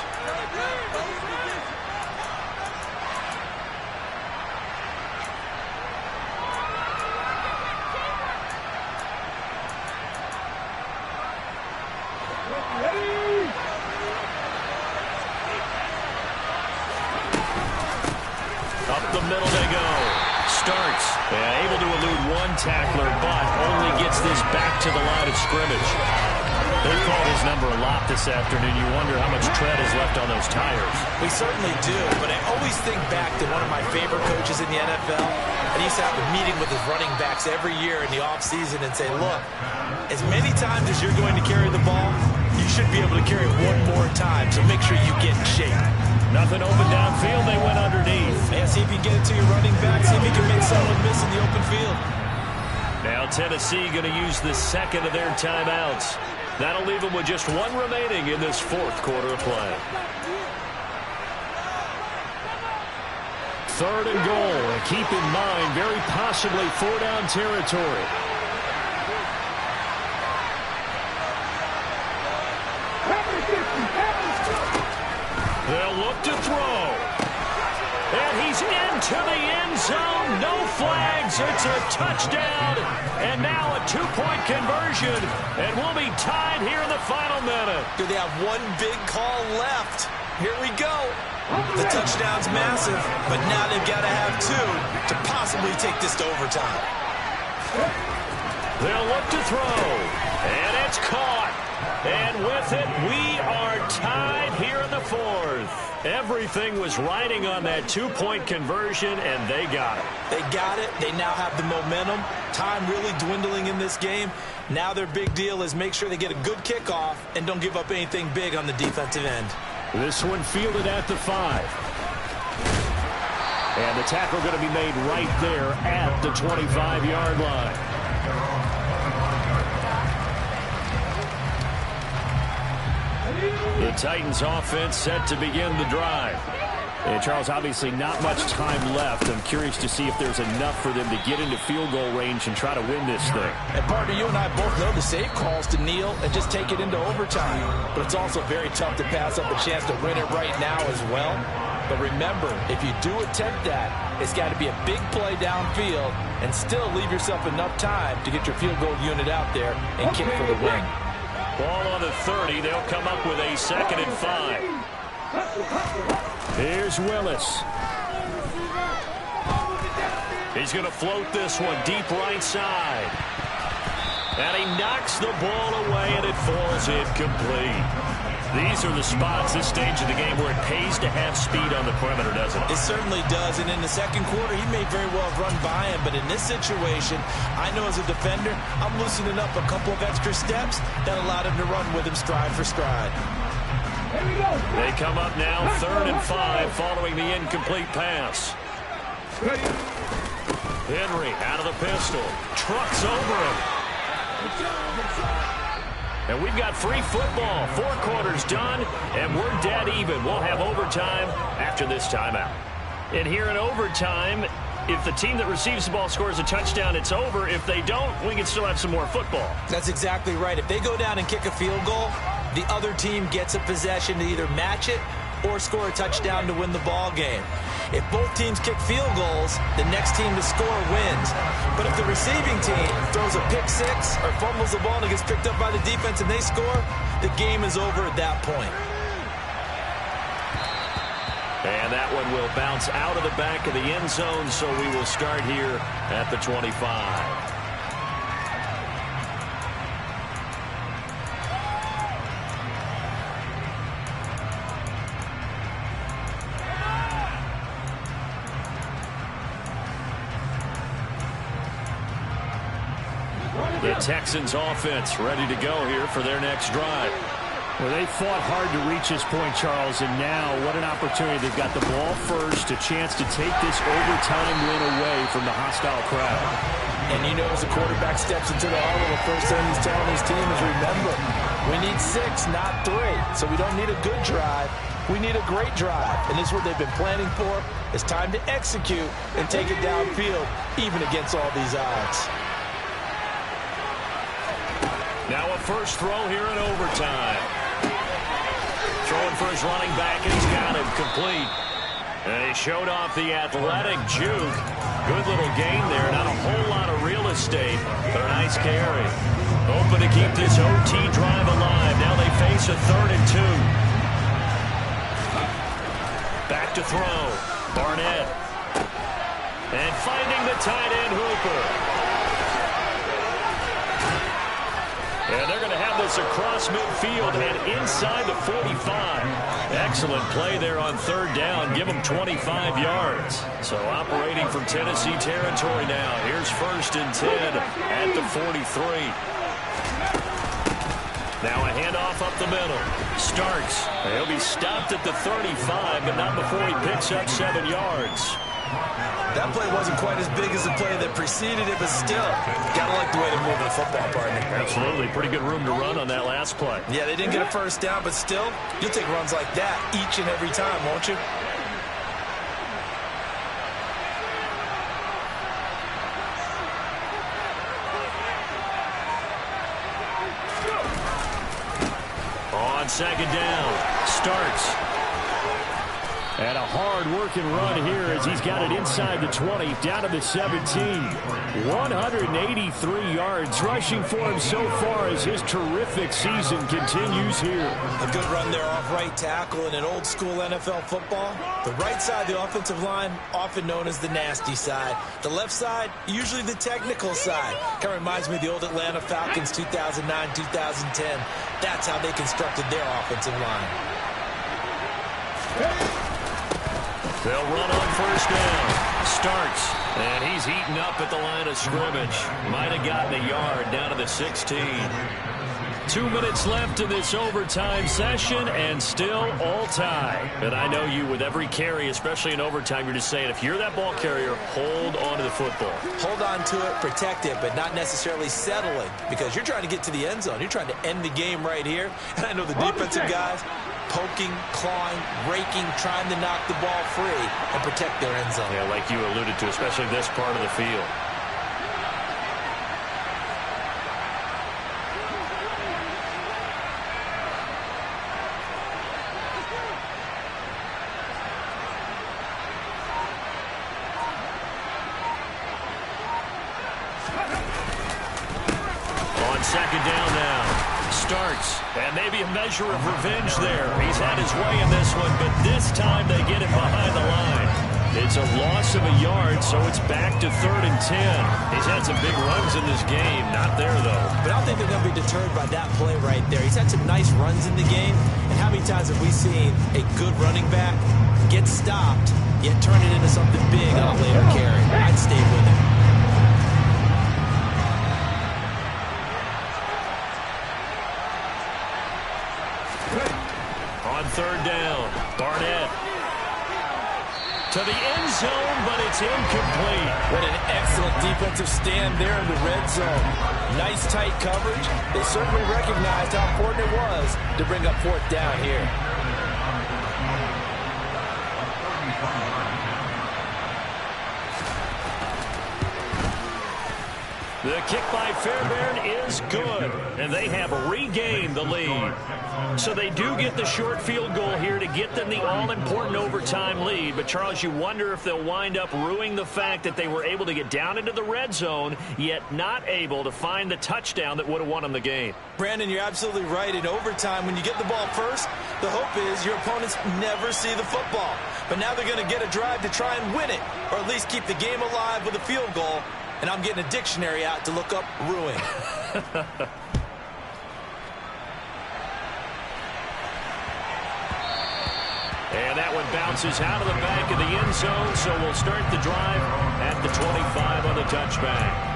S1: starts. Yeah, able to elude one tackler, but only gets this back to the line of scrimmage. They've called his number a lot this afternoon. You wonder how much tread is left on those tires.
S2: We certainly do, but I always think back to one of my favorite coaches in the NFL. And he used to have a meeting with his running backs every year in the offseason and say, look, as many times as you're going to carry the ball, you should be able to carry one more time, so make sure you get in shape.
S1: Nothing open downfield, they went underneath.
S2: Yeah, see if you can get it to your running back, see if you can make someone miss in the open field.
S1: Now Tennessee going to use the second of their timeouts. That'll leave them with just one remaining in this fourth quarter of play. Third and goal, and keep in mind, very possibly four-down territory. They'll look to throw. And he's into the end zone. No flags. It's a touchdown. And now a two-point conversion. And we'll be tied here in the final minute.
S2: Do they have one big call left? Here we go. The touchdown's massive, but now they've got to have two to possibly take this to overtime.
S1: They'll look to throw. And it's caught. And with it, we are tied here in the fourth. Everything was riding on that two-point conversion, and they got it.
S2: They got it. They now have the momentum. Time really dwindling in this game. Now their big deal is make sure they get a good kickoff and don't give up anything big on the defensive end.
S1: This one fielded at the 5. And the tackle going to be made right there at the 25-yard line. The Titans offense set to begin the drive. And Charles, obviously not much time left. I'm curious to see if there's enough for them to get into field goal range and try to win this thing.
S3: And partner, you and I both know the safe calls to kneel and just take it into overtime. But it's also very tough to pass up a chance to win it right now as well. But remember, if you do attempt that, it's got to be a big play downfield and still leave yourself enough time to get your field goal unit out there and kick for the win.
S1: Ball on the 30. They'll come up with a 2nd and 5. Here's Willis. He's going to float this one deep right side. And he knocks the ball away, and it falls incomplete. These are the spots, this stage of the game, where it pays to have speed on the perimeter, doesn't it?
S2: It certainly does, and in the second quarter, he may very well have run by him, but in this situation, I know as a defender, I'm loosening up a couple of extra steps that allowed him to run with him stride for stride.
S1: They come up now, 3rd and 5, following the incomplete pass. Henry out of the pistol, trucks over him. And we've got free football. 4 quarters done, and we're dead even. We'll have overtime after this timeout. And here in overtime, if the team that receives the ball scores a touchdown, it's over. If they don't, we can still have some more football.
S2: That's exactly right. If they go down and kick a field goal, the other team gets a possession to either match it or score a touchdown to win the ball game. If both teams kick field goals, the next team to score wins. But if the receiving team throws a pick six or fumbles the ball and it gets picked up by the defense and they score, the game is over at that point.
S1: And that one will bounce out of the back of the end zone, so we will start here at the 25. The Texans offense ready to go here for their next drive.
S5: Well, they fought hard to reach this point, Charles, and now what an opportunity. They've got the ball first, a chance to take this overtime win away from the hostile crowd.
S3: And you know, as the quarterback steps into the huddle, the first thing he's telling his team is, remember, we need 6, not 3. So we don't need a good drive. We need a great drive. And this is what they've been planning for. It's time to execute and take it downfield, even against all these odds.
S1: Now a first throw here in overtime. Throwing for his running back, and he's got him complete. And he showed off the athletic juke. Good little gain there. Not a whole lot of real estate, but a nice carry. Open to keep this OT drive alive. Now they face a 3rd and 2. Back to throw. Barnett. And finding the tight end Hooper. And they're going to have this across midfield and inside the 45. Excellent play there on third down. Give them 25 yards. So operating from Tennessee territory now. Here's 1st and 10 at the 43. Now a handoff up the middle. Starks. He'll be stopped at the 35, but not before he picks up 7 yards.
S2: That play wasn't quite as big as the play that preceded it, but still, gotta like the way they're moving the football, partner.
S1: Absolutely. Pretty good room to run on that last play.
S2: Yeah, they didn't get a first down, but still, you'll take runs like that each and every time, won't you?
S1: On 2nd down, Starks. And a hard-working run here as he's got it inside the 20, down to the 17. 183 yards rushing for him so far as his terrific season continues here.
S2: A good run there off right tackle in an old-school NFL football. The right side, the offensive line, often known as the nasty side. The left side, usually the technical side. Kind of reminds me of the old Atlanta Falcons 2009, 2010. That's how they constructed their offensive line.
S1: They'll run on 1st down. Starks. And he's heating up at the line of scrimmage. Might have gotten a yard down to the 16. 2 minutes left in this overtime session, and still all tie. And I know you, with every carry, especially in overtime, you're just saying, if you're that ball carrier, hold on to the football.
S2: Hold on to it, protect it, but not necessarily settling, because you're trying to get to the end zone. You're trying to end the game right here. And I know the defensive guys poking, clawing, raking, trying to knock the ball free and protect their end zone.
S1: Yeah, like you alluded to, especially this part of the field. On 2nd down now. Starks, and maybe a measure of revenge there. He's had his way in this one, but this time they get it behind the line. It's a loss of a yard, so it's back to 3rd and 10. He's had some big runs in this game. Not there, though.
S2: But I don't think they're going to be deterred by that play right there. He's had some nice runs in the game, and how many times have we seen a good running back get stopped, yet turn it into something big on a later carry? I'd stay with him.
S1: On 3rd down, Barnett. To the end zone, but it's incomplete.
S3: What an excellent defensive stand there in the red zone. Nice tight coverage. They certainly recognized how important it was to bring up 4th down here.
S1: The kick by Fairbairn is good, and they have regained the lead. So they do get the short field goal here to get them the all-important overtime lead. But, Charles, you wonder if they'll wind up ruining the fact that they were able to get down into the red zone, yet not able to find the touchdown that would have won them the game.
S2: Brandon, you're absolutely right. In overtime, when you get the ball first, the hope is your opponents never see the football. But now they're going to get a drive to try and win it, or at least keep the game alive with a field goal. And I'm getting a dictionary out to look up ruin.
S1: And that one bounces out of the back of the end zone, so we'll start the drive at the 25 on the touchback.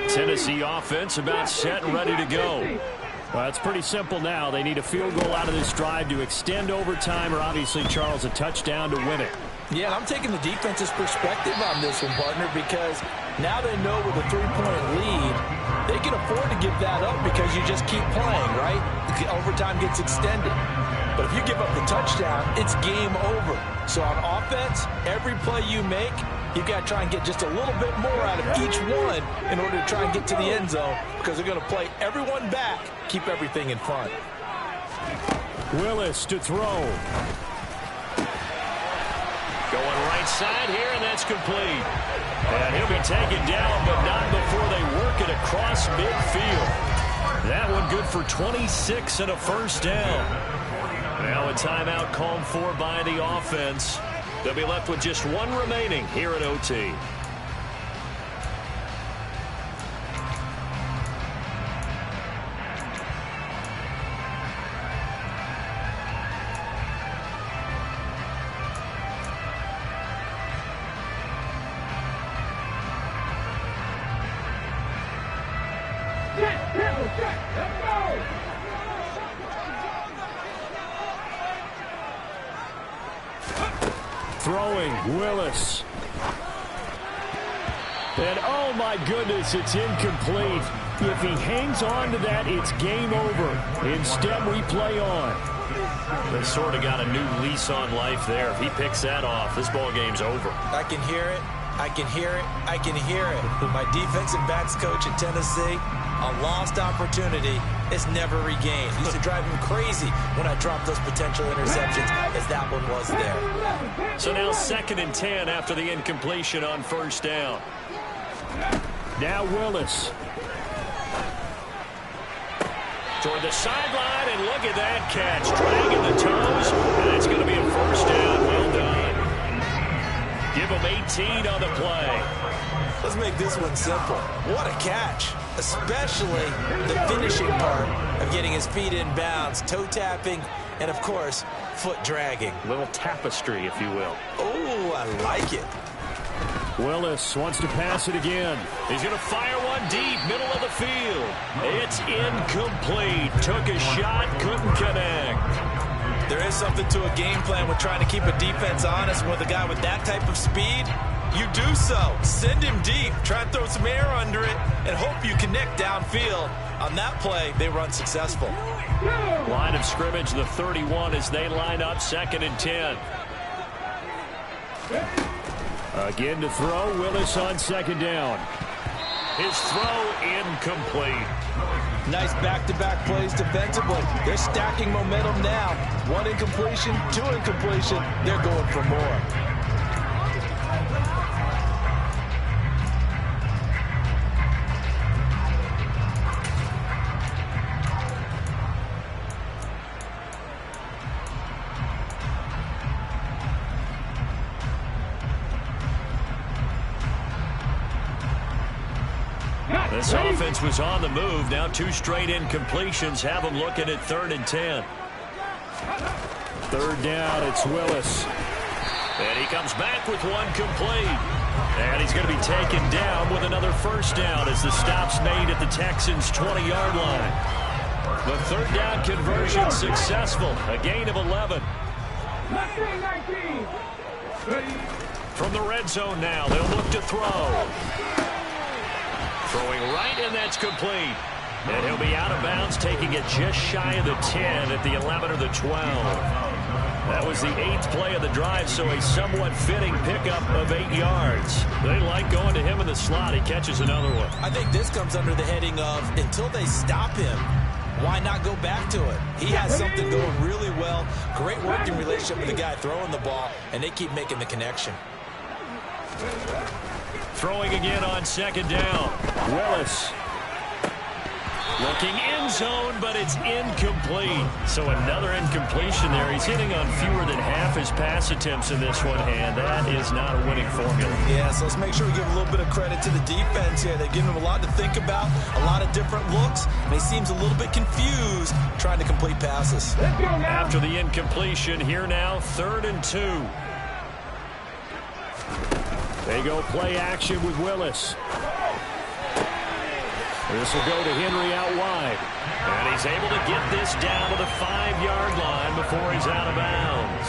S1: Tennessee offense about set and ready to go. Well, it's pretty simple now. They need a field goal out of this drive to extend overtime, or obviously, Charles, a touchdown to win it.
S3: Yeah, and I'm taking the defense's perspective on this one, partner, because now they know with a 3-point lead, they can afford to give that up because you just keep playing, right? The overtime gets extended. But if you give up the touchdown, it's game over. So on offense, every play you make, you've got to try and get just a little bit more out of each one in order to try and get to the end zone, because they're going to play everyone back, keep everything in front.
S5: Willis to throw.
S1: Going right right side here, and that's complete. And he'll be taken down, but not before they work it across midfield. That one good for 26 and a first down. Now a timeout called for by the offense. They'll be left with just one remaining here at OT.
S5: Throwing, Willis. And oh my goodness, it's incomplete. If he hangs on to that, it's game over. Instead, we play on.
S1: They sort of got a new lease on life there. If he picks that off, this ball game's over.
S2: I can hear it. I can hear it. I can hear it. My defensive backs coach at Tennessee, a lost opportunity is never regained. Used to drive him crazy when I dropped those potential interceptions, as that one was there.
S1: So now 2nd and 10 after the incompletion on first down.
S5: Now Willis.
S1: Toward the sideline, and look at that catch. Dragging the toes, and it's going to be a first down. Well done. Give him 18 on the play.
S2: Let's make this one simple. What a catch, especially the finishing part of getting his feet in bounds, toe tapping, and of course, foot dragging.
S1: Little tapestry, if you will.
S2: Oh, I like it.
S5: Willis wants to pass it again.
S1: He's going to fire one deep, middle of the field. It's incomplete. Took a shot, couldn't connect.
S3: There is something to a game plan with trying to keep a defense honest. With a guy with that type of speed, you do so. Send him deep, try and throw some air under it, and hope you connect downfield. On that play, they run successful.
S1: Line of scrimmage, the 31 as they line up 2nd and 10.
S5: Again to throw, Willis on 2nd down.
S1: His throw incomplete.
S3: Nice back-to-back plays defensively. They're stacking momentum now. 1 incompletion, 2 incompletion. They're going for more.
S1: This offense was on the move. Now 2 straight incompletions have them looking at 3rd and 10.
S5: 3rd down, it's Willis.
S1: And he comes back with one complete. And he's going to be taken down with another first down as the stop's made at the Texans' 20-yard line. The 3rd down conversion successful. A gain of 11. From the red zone now, they'll look to throw. Throwing right, and that's complete. And he'll be out of bounds, taking it just shy of the 10 at the 11 or the 12. That was the 8th play of the drive, so a somewhat fitting pickup of 8 yards. They like going to him in the slot. He catches another one.
S2: I think this comes under the heading of, until they stop him, why not go back to it? He has something going really well. Great working relationship with the guy throwing the ball, and they keep making the connection.
S1: Throwing again on 2nd down.
S5: Willis.
S1: Looking end zone, but it's incomplete. So another incompletion there. He's hitting on fewer than half his pass attempts in this one, and that is not a winning formula.
S3: Yeah, so let's make sure we give a little bit of credit to the defense here. They've given him a lot to think about, a lot of different looks, and he seems a little bit confused trying to complete passes.
S1: After the incompletion, here now, 3rd and 2.
S5: They go play action with Willis. This will go to Henry out wide.
S1: And he's able to get this down to the 5-yard line before he's out of bounds.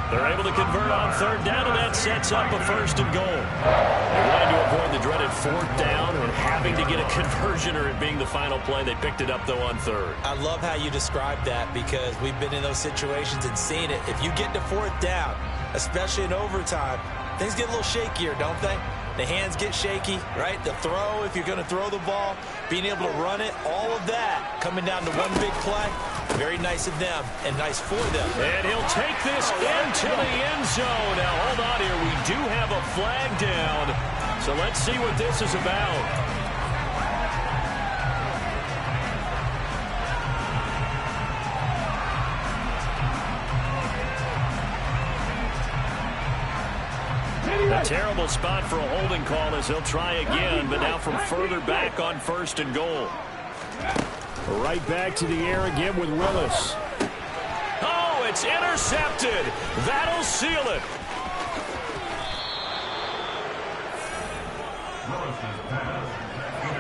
S1: They're able to convert on 3rd down, and that sets up a 1st and goal. They wanted to avoid the dreaded 4th down and having to get a conversion or it being the final play. They picked it up, though, on 3rd.
S2: I love how you described that because we've been in those situations and seen it. If you get to 4th down, especially in overtime, things get a little shakier, don't they? The hands get shaky, right? The throw, if you're going to throw the ball, being able to run it, all of that coming down to one big play. Very nice of them and nice for them.
S1: And he'll take this into the end zone. Now, hold on here. We do have a flag down. So let's see what this is about. A terrible spot for a holding call as he'll try again, but now from further back on 1st and goal.
S5: Right back to the air again with Willis.
S1: Oh, it's intercepted. That'll seal it.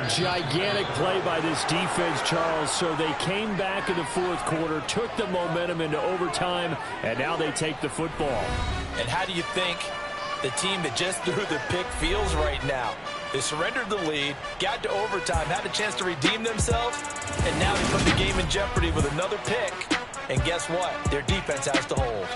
S5: Gigantic play by this defense, Charles. So they came back in the 4th quarter, took the momentum into overtime, and now they take the football.
S2: And how do you think the team that just threw the pick feels right now? They surrendered the lead, got to overtime, had a chance to redeem themselves, and now they put the game in jeopardy with another pick. And guess what? Their defense has to hold.